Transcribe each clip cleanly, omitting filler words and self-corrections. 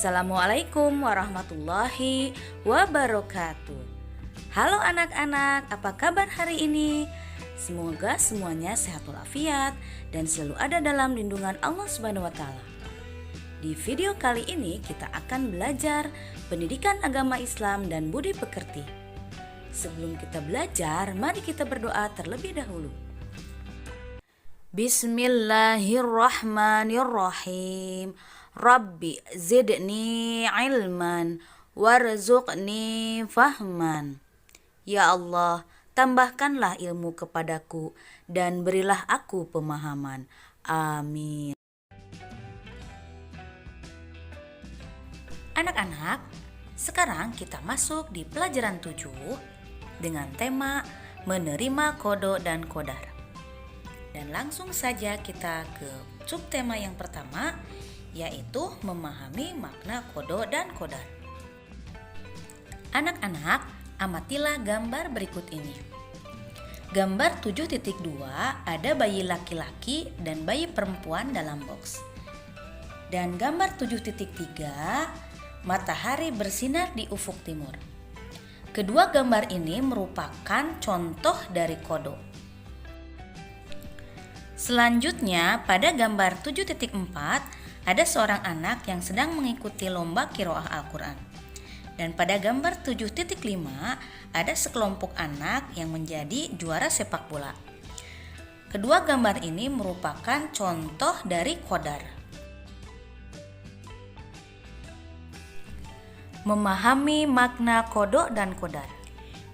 Assalamualaikum warahmatullahi wabarakatuh. Halo anak-anak, apa kabar hari ini? Semoga semuanya sehat walafiat dan selalu ada dalam lindungan Allah Subhanahu wa taala. Di video kali ini kita akan belajar pendidikan agama Islam dan budi pekerti. Sebelum kita belajar, mari kita berdoa terlebih dahulu. Bismillahirrahmanirrahim. Rabbi zidni ilman warzuqni fahman. Ya Allah, tambahkanlah ilmu kepadaku dan berilah aku pemahaman. Amin. Anak-anak, sekarang kita masuk di pelajaran 7 dengan tema menerima kodok dan kodar. Dan langsung saja kita ke subtema yang pertama, yaitu memahami makna kodok dan kodar. Anak-anak, amatilah gambar berikut ini. Gambar 7.2 ada bayi laki-laki dan bayi perempuan dalam box. Dan gambar 7.3 matahari bersinar di ufuk timur. Kedua gambar ini merupakan contoh dari kodok. Selanjutnya, pada gambar 7.4 ada seorang anak yang sedang mengikuti lomba qiraah Al-Quran. Dan pada gambar 7.5 ada sekelompok anak yang menjadi juara sepak bola. Kedua gambar ini merupakan contoh dari kodar. Memahami makna kodok dan kodar.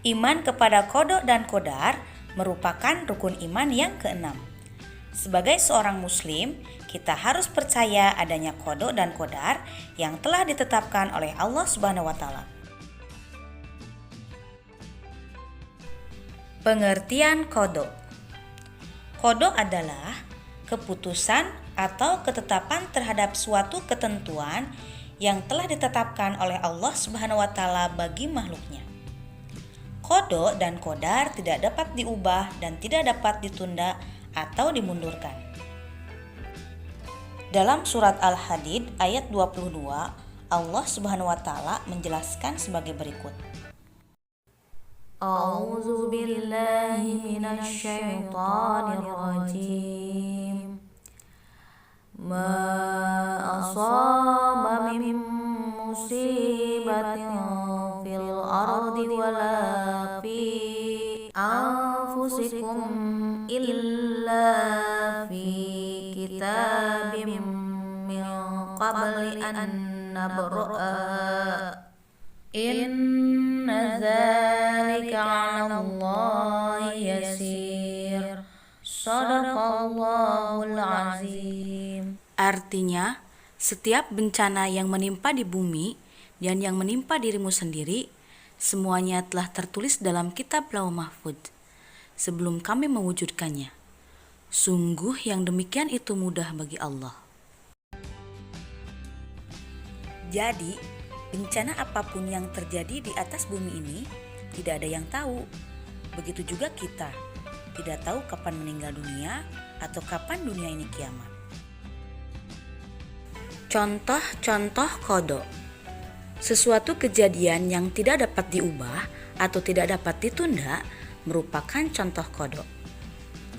Iman kepada kodok dan kodar merupakan rukun iman yang keenam. Sebagai seorang muslim, kita harus percaya adanya kodok dan kodar yang telah ditetapkan oleh Allah Subhanahu wa taala. Pengertian kodok. Kodok adalah keputusan atau ketetapan terhadap suatu ketentuan yang telah ditetapkan oleh Allah Subhanahu wa taala bagi makhluknya. Kodok dan kodar tidak dapat diubah dan tidak dapat ditunda atau dimundurkan. Dalam surat Al-Hadid ayat 22, Allah Subhanahu wa taala menjelaskan sebagai berikut. A'udzu billahi minasyaitonir rajim. Ma asaba min musibatin fil ardi wala fi anfusikum illa fi kitabim min qabli an nabra'a inna dzalika 'ala Allahi yasir. Shadaqallahul azim. Artinya, setiap bencana yang menimpa di bumi dan yang menimpa dirimu sendiri, semuanya telah tertulis dalam kitab Lauh Mahfuz sebelum kami mewujudkannya. Sungguh yang demikian itu mudah bagi Allah. Jadi, bencana apapun yang terjadi di atas bumi ini, tidak ada yang tahu. Begitu juga kita, tidak tahu kapan meninggal dunia atau kapan dunia ini kiamat. Contoh-contoh kodok. Sesuatu kejadian yang tidak dapat diubah atau tidak dapat ditunda merupakan contoh kodok.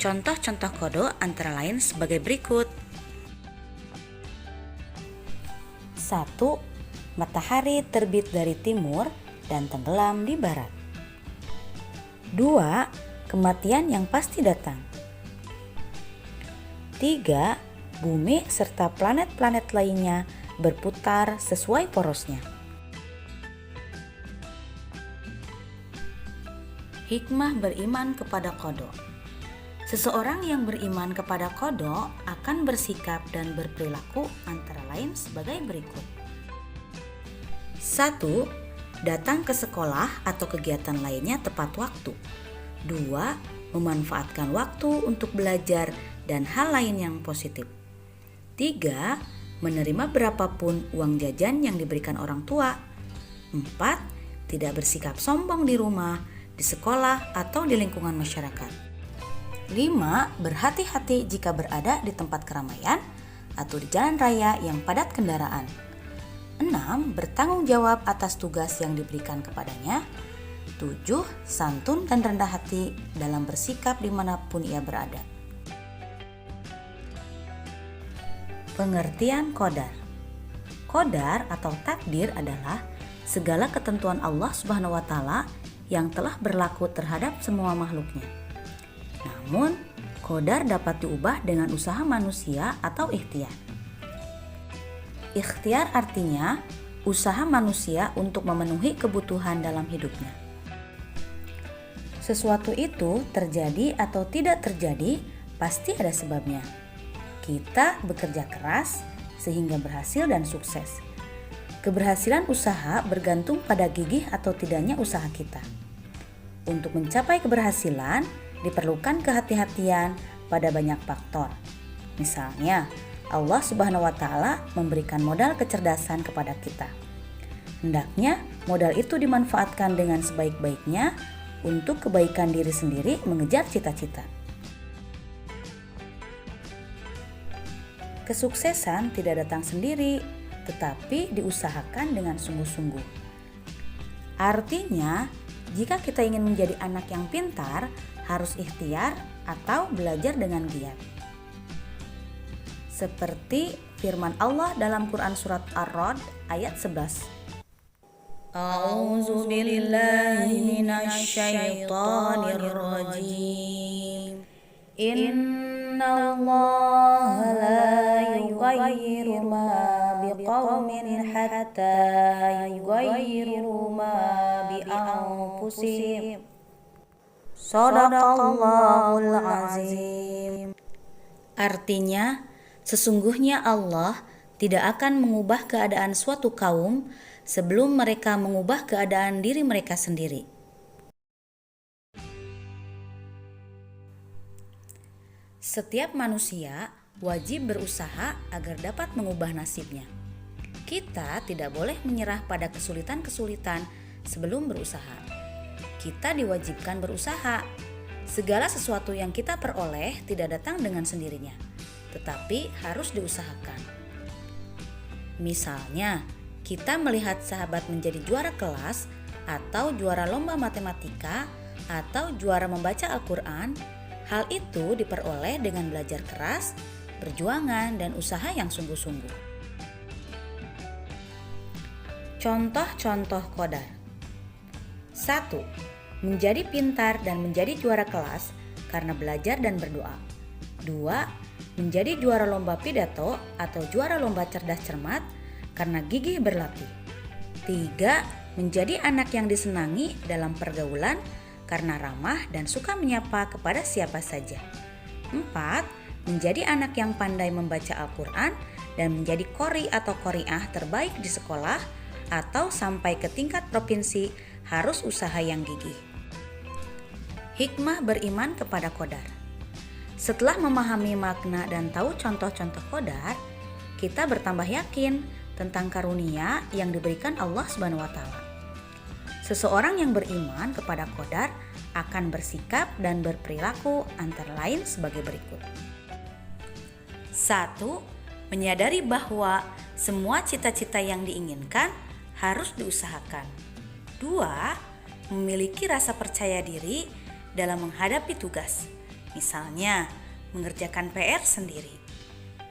Contoh-contoh kodok antara lain sebagai berikut. 1. Matahari terbit dari timur dan tenggelam di barat. 2. Kematian yang pasti datang. 3. Bumi serta planet-planet lainnya berputar sesuai porosnya. Hikmah beriman kepada kodok. Seseorang yang beriman kepada kodok akan bersikap dan berperilaku antara lain sebagai berikut. 1. Datang ke sekolah atau kegiatan lainnya tepat waktu. 2. Memanfaatkan waktu untuk belajar dan hal lain yang positif. 3. Menerima berapapun uang jajan yang diberikan orang tua. 4. Tidak bersikap sombong di rumah, di sekolah, atau di lingkungan masyarakat. 5. Berhati-hati jika berada di tempat keramaian atau di jalan raya yang padat kendaraan. 6. Bertanggung jawab atas tugas yang diberikan kepadanya. 7. Santun dan rendah hati dalam bersikap dimanapun ia berada. Pengertian qadar. Qadar atau takdir adalah segala ketentuan Allah Subhanahu wa taala yang telah berlaku terhadap semua makhluknya. Namun, qadar dapat diubah dengan usaha manusia atau ikhtiar. Ikhtiar artinya usaha manusia untuk memenuhi kebutuhan dalam hidupnya. Sesuatu itu terjadi atau tidak terjadi pasti ada sebabnya. Kita bekerja keras sehingga berhasil dan sukses. Keberhasilan usaha bergantung pada gigih atau tidaknya usaha kita. Untuk mencapai keberhasilan diperlukan kehati-hatian pada banyak faktor. Misalnya, Allah Subhanahu wa taala memberikan modal kecerdasan kepada kita. Hendaknya modal itu dimanfaatkan dengan sebaik-baiknya untuk kebaikan diri sendiri mengejar cita-cita. Kesuksesan tidak datang sendiri, tetapi diusahakan dengan sungguh-sungguh. Artinya, jika kita ingin menjadi anak yang pintar, harus ikhtiar atau belajar dengan giat. Seperti firman Allah dalam Quran surat Ar-Ra'd ayat 11. A'udzu billahi minasyaitonir rajim. Innallaha la yughayyiru ma biqaumin hatta yughayyiru ma bi anfusihim. Shadaqallahul azim. Artinya, sesungguhnya Allah tidak akan mengubah keadaan suatu kaum sebelum mereka mengubah keadaan diri mereka sendiri. Setiap manusia wajib berusaha agar dapat mengubah nasibnya. Kita tidak boleh menyerah pada kesulitan-kesulitan sebelum berusaha. Kita diwajibkan berusaha. Segala sesuatu yang kita peroleh tidak datang dengan sendirinya, tetapi harus diusahakan. Misalnya, kita melihat sahabat menjadi juara kelas atau juara lomba matematika atau juara membaca Al-Quran. Hal itu diperoleh dengan belajar keras, perjuangan, dan usaha yang sungguh-sungguh. Contoh-contoh qadar. 1. Menjadi pintar dan menjadi juara kelas karena belajar dan berdoa. 2. Menjadi juara lomba pidato atau juara lomba cerdas cermat karena gigih berlatih. 3. Menjadi anak yang disenangi dalam pergaulan karena ramah dan suka menyapa kepada siapa saja. 4. Menjadi anak yang pandai membaca Al-Quran dan menjadi qori atau qori'ah terbaik di sekolah atau sampai ke tingkat provinsi harus usaha yang gigih. Hikmah beriman kepada qadar. Setelah memahami makna dan tahu contoh-contoh qadar, kita bertambah yakin tentang karunia yang diberikan Allah Subhanahu wa taala. Seseorang yang beriman kepada qadar akan bersikap dan berperilaku antara lain sebagai berikut. 1. Menyadari bahwa semua cita-cita yang diinginkan harus diusahakan. 2. Memiliki rasa percaya diri dalam menghadapi tugas, misalnya mengerjakan PR sendiri.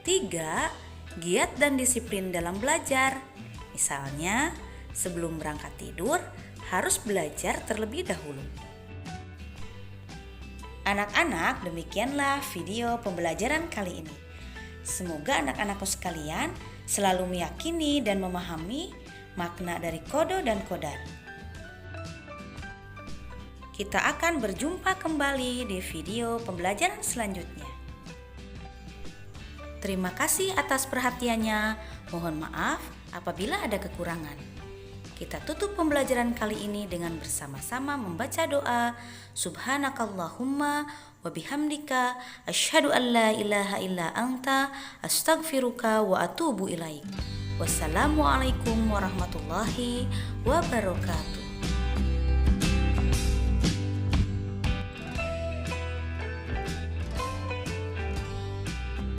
3. Giat dan disiplin dalam belajar, misalnya sebelum berangkat tidur harus belajar terlebih dahulu. Anak-anak, demikianlah video pembelajaran kali ini. Semoga anak-anakku sekalian selalu meyakini dan memahami makna dari qada dan qadar. Kita akan berjumpa kembali di video pembelajaran selanjutnya. Terima kasih atas perhatiannya. Mohon maaf apabila ada kekurangan. Kita tutup pembelajaran kali ini dengan bersama-sama membaca doa Subhanakallahumma wa bihamdika asyhadu an la ilaha illa anta astaghfiruka wa atubu ilaik. Wassalamualaikum warahmatullahi wabarakatuh.